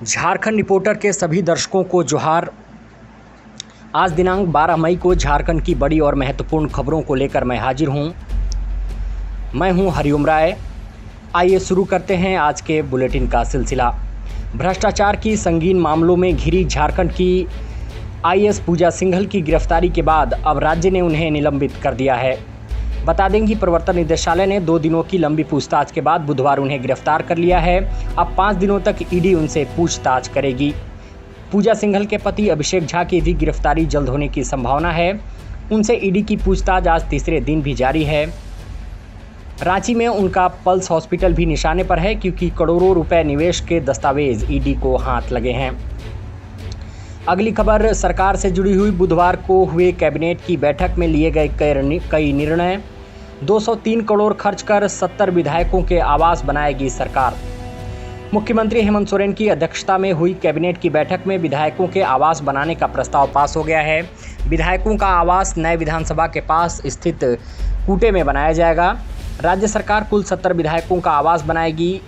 Jharkhand reporter के सभी दर्शकों को जोहार। आज दिनांक 12 मई को झारखंड की बड़ी और महत्वपूर्ण खबरों को लेकर मैं हाजिर हूं। मैं हूं हरिओम राय। आइए शुरू करते हैं आज के बुलेटिन का सिलसिला। भ्रष्टाचार की संगीन मामलों में घिरी झारखंड की आईएएस पूजा सिंघल की गिरफ्तारी के बाद अब राज्य ने उन्हें निलंबित कर दिया है। बता दें कि प्रवर्तन निदेशालय ने 2 दिनों की लंबी पूछताछ के बाद बुधवार उन्हें गिरफ्तार कर लिया है। अब 5 दिनों तक ईडी उनसे पूछताछ करेगी। पूजा सिंघल के पति अभिषेक झा की भी गिरफ्तारी जल्द होने की संभावना है। उनसे ईडी की पूछताछ आज तीसरे दिन भी जारी है। रांची में उनका पल्स हॉस्पिटल भी निशाने पर है, क्योंकि करोड़ों रुपए निवेश के दस्तावेज ईडी को हाथ लगे हैं। अगली खबर सरकार से जुड़ी हुई। बुधवार को हुए कैबिनेट की बैठक में लिए गए कई निर्णय। 203 करोड़ खर्च कर 70 विधायकों के आवास बनाएगी सरकार। मुख्यमंत्री हेमंत सोरेन की अध्यक्षता में हुई कैबिनेट की बैठक में विधायकों के आवास बनाने का प्रस्ताव पास हो गया है। विधायकों का आवास नए विधानसभा के पास स्थित कूटे में बनाया जाएगा। राज्य सरकार कुल 70 विधायकों का आवास बनाएगी।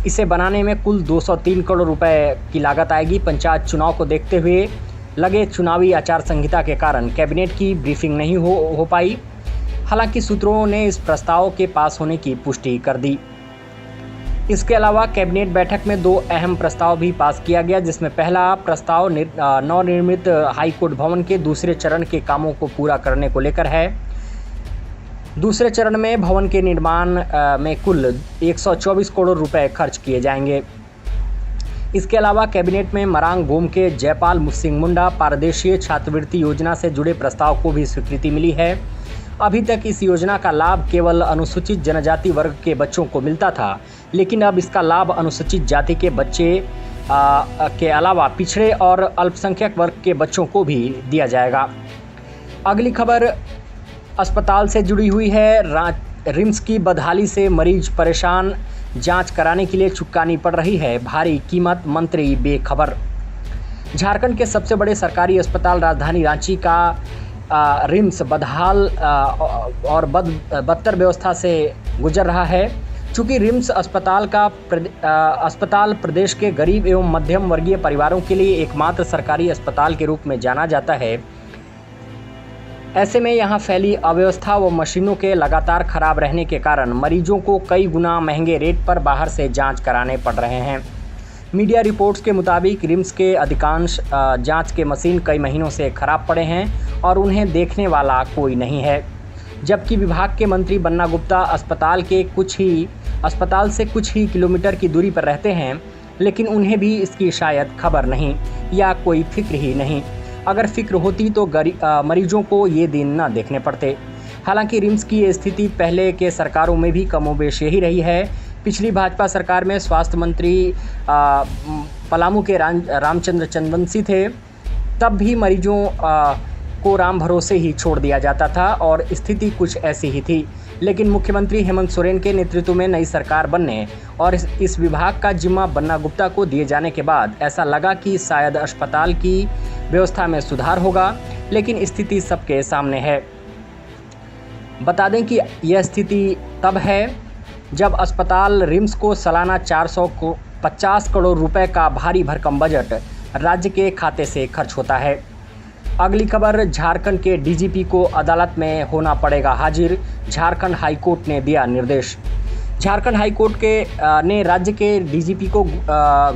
इसे बनाने में कुल 203 करोड़ रुपए की लागत आएगी। पंचायत चुनाव को देखते हुए लगे चुनावी आचार संहिता के कारण कैबिनेट की ब्रीफिंग नहीं हो पाई। हालांकि सूत्रों ने इस प्रस्ताव के पास होने की पुष्टि कर दी। इसके अलावा कैबिनेट बैठक में 2 अहम प्रस्ताव भी पास किया गया, जिसमें पहला प्रस्ताव नवनिर्मित हाईकोर्ट भवन के दूसरे चरण के कामों को पूरा करने को लेकर है। दूसरे चरण में भवन के निर्माण में कुल 124 करोड़ रुपए खर्च किए जाएंगे। इसके अलावा कैबिनेट में मरांग गोम के जयपाल सिंह मुंडा पारदेशीय छात्रवृत्ति योजना से जुड़े प्रस्ताव को भी स्वीकृति मिली है। अभी तक इस योजना का लाभ केवल अनुसूचित जनजाति वर्ग के बच्चों को मिलता था, लेकिन अब इसका लाभ अनुसूचित जाति के बच्चे के अलावा पिछड़े और अल्पसंख्यक वर्ग के बच्चों को भी दिया जाएगा। अगली खबर अस्पताल से जुड़ी हुई है। रिम्स की बदहाली से मरीज परेशान, जांच कराने के लिए चुकानी पड़ रही है भारी कीमत, मंत्री बेखबर। झारखंड के सबसे बड़े सरकारी अस्पताल राजधानी रांची का रिम्स बदहाल और बदतर व्यवस्था से गुजर रहा है। चूँकि रिम्स अस्पताल प्रदेश के गरीब एवं मध्यम वर्गीय परिवारों के लिए एकमात्र सरकारी अस्पताल के रूप में जाना जाता है, ऐसे में यहाँ फैली अव्यवस्था व मशीनों के लगातार खराब रहने के कारण मरीजों को कई गुना महंगे रेट पर बाहर से जांच कराने पड़ रहे हैं। मीडिया रिपोर्ट्स के मुताबिक रिम्स के अधिकांश जांच के मशीन कई महीनों से खराब पड़े हैं और उन्हें देखने वाला कोई नहीं है। जबकि विभाग के मंत्री बन्ना गुप्ता अस्पताल से कुछ ही किलोमीटर की दूरी पर रहते हैं, लेकिन उन्हें भी इसकी शायद खबर नहीं या कोई फिक्र ही नहीं। अगर फिक्र होती तो मरीजों को ये दिन न देखने पड़ते। हालांकि रिम्स की ये स्थिति पहले के सरकारों में भी कमोबेश यही रही है। पिछली भाजपा सरकार में स्वास्थ्य मंत्री पलामू के रामचंद्र चंद्रवंशी थे, तब भी मरीजों को राम भरोसे ही छोड़ दिया जाता था और स्थिति कुछ ऐसी ही थी। लेकिन मुख्यमंत्री हेमंत सोरेन के नेतृत्व में नई सरकार बनने और इस विभाग का जिम्मा बन्ना गुप्ता को दिए जाने के बाद ऐसा लगा कि शायद अस्पताल की व्यवस्था में सुधार होगा, लेकिन स्थिति सबके सामने है। बता दें कि यह स्थिति तब है जब अस्पताल रिम्स को सालाना 450 करोड़ रुपए का भारी भरकम बजट राज्य के खाते से खर्च होता है। अगली खबर झारखंड के डीजीपी को अदालत में होना पड़ेगा हाजिर। झारखंड हाईकोर्ट ने दिया निर्देश। झारखंड हाईकोर्ट ने राज्य के डीजीपी को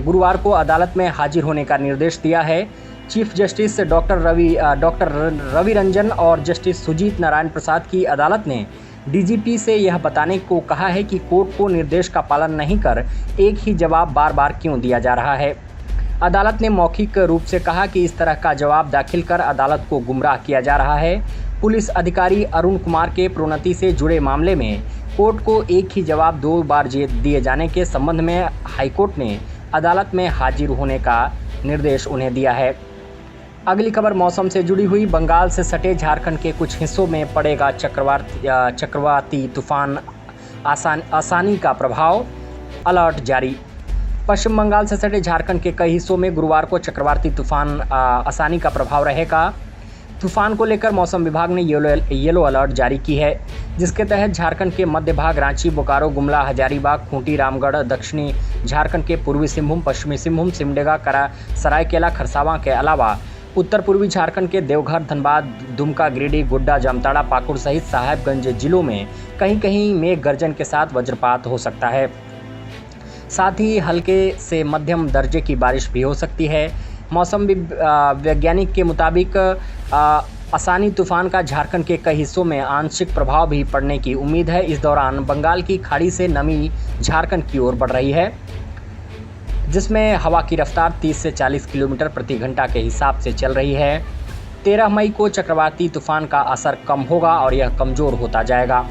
गुरुवार को अदालत में हाजिर होने का निर्देश दिया है। Chief justice doctor Ravi Ranjan और जस्टिस सुजीत नारायण प्रसाद की अदालत ने डीजीपी से यह बताने को कहा है कि कोर्ट को निर्देश का पालन नहीं कर एक ही जवाब बार बार क्यों दिया जा रहा है। अदालत ने मौखिक रूप से कहा कि इस तरह का जवाब दाखिल कर अदालत को गुमराह किया जा रहा है। पुलिस अधिकारी अरुण कुमार के प्रोन्नति से जुड़े मामले में कोर्ट को एक ही जवाब 2 बार दिए जाने के संबंध में हाईकोर्ट ने अदालत में हाजिर होने का निर्देश उन्हें दिया है। अगली खबर मौसम से जुड़ी हुई। बंगाल से सटे झारखंड के कुछ हिस्सों में पड़ेगा चक्रवाती तूफान आसानी का प्रभाव, अलर्ट जारी। पश्चिम बंगाल से सटे झारखंड के कई हिस्सों में गुरुवार को चक्रवाती तूफान आसानी का प्रभाव रहेगा। तूफान को लेकर मौसम विभाग ने येलो अलर्ट जारी की है, जिसके तहत झारखंड के मध्य भाग, रांची, बोकारो, गुमला, हजारीबाग, खूंटी, रामगढ़, दक्षिणी झारखंड के पूर्वी सिंहभूम, पश्चिमी सिंहभूम, सिमडेगा, सरायकेला, खरसावां के अलावा उत्तर पूर्वी झारखंड के देवघर, धनबाद, दुमका, गिरिडीह, गोड्डा, जामताड़ा, पाकुड़ सहित साहेबगंज जिलों में कहीं कहीं मेघ गर्जन के साथ वज्रपात हो सकता है। साथ ही हल्के से मध्यम दर्जे की बारिश भी हो सकती है। मौसम वैज्ञानिक के मुताबिक आसानी तूफान का झारखंड के कई हिस्सों में आंशिक प्रभाव भी पड़ने की उम्मीद है। इस दौरान बंगाल की खाड़ी से नमी झारखंड की ओर बढ़ रही है, जिसमें हवा की रफ्तार 30 से 40 किलोमीटर प्रति घंटा के हिसाब से चल रही है। 13 मई को चक्रवाती तूफान का असर कम होगा और यह कमज़ोर होता जाएगा।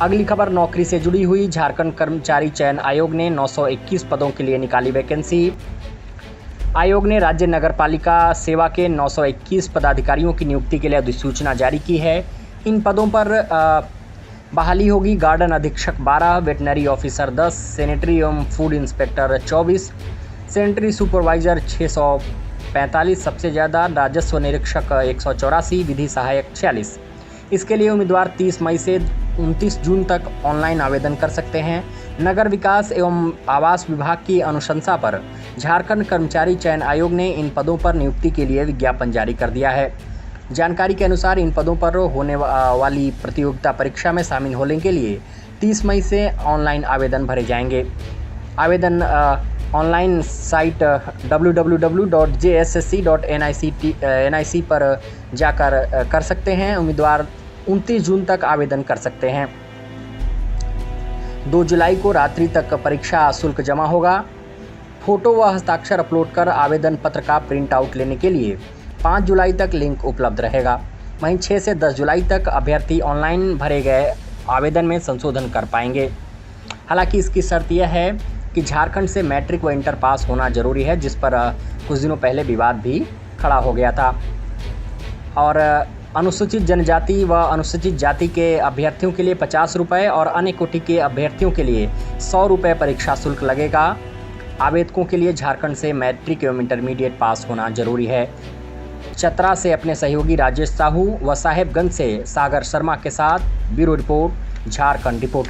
अगली खबर नौकरी से जुड़ी हुई। झारखंड कर्मचारी चयन आयोग ने 921 पदों के लिए निकाली वैकेंसी। आयोग ने राज्य नगरपालिका सेवा के 921 पदाधिकारियों की नियुक्ति के लिए अधिसूचना जारी की है। इन पदों पर बहाली होगी। गार्डन अधीक्षक 12, वेटनरी ऑफिसर 10, सैनिटरी एवं फूड इंस्पेक्टर 24, सैनिटरी सुपरवाइजर 645 सबसे ज़्यादा, राजस्व निरीक्षक 184, विधि सहायक 46। इसके लिए उम्मीदवार 30 मई से 29 जून तक ऑनलाइन आवेदन कर सकते हैं। नगर विकास एवं आवास विभाग की अनुशंसा पर झारखंड कर्मचारी चयन आयोग ने इन पदों पर नियुक्ति के लिए विज्ञापन जारी कर दिया है। जानकारी के अनुसार इन पदों पर होने वाली प्रतियोगिता परीक्षा में शामिल होने के लिए 30 मई से ऑनलाइन आवेदन भरे जाएंगे। आवेदन ऑनलाइन साइट www.jssc.nic पर जाकर कर सकते हैं। उम्मीदवार 29 जून तक आवेदन कर सकते हैं। 2 जुलाई को रात्रि तक परीक्षा शुल्क जमा होगा। फोटो व हस्ताक्षर अपलोड कर आवेदन पत्र का प्रिंट आउट लेने के लिए 5 जुलाई तक लिंक उपलब्ध रहेगा। वहीं 6 से 10 जुलाई तक अभ्यर्थी ऑनलाइन भरे गए आवेदन में संशोधन कर पाएंगे। हालांकि इसकी शर्त यह है कि झारखंड से मैट्रिक व इंटर पास होना जरूरी है, जिस पर कुछ दिनों पहले विवाद भी खड़ा हो गया था। और अनुसूचित जनजाति व अनुसूचित जाति के अभ्यर्थियों के लिए 50 रुपये और अन्य कोटि के अभ्यर्थियों के लिए 100 रुपये परीक्षा शुल्क लगेगा। आवेदकों के लिए झारखंड से मैट्रिक एवं इंटरमीडिएट पास होना जरूरी है। चतरा से अपने सहयोगी राजेश साहू व साहेबगंज से सागर शर्मा के साथ ब्यूरो रिपोर्ट, झारखंड रिपोर्टर।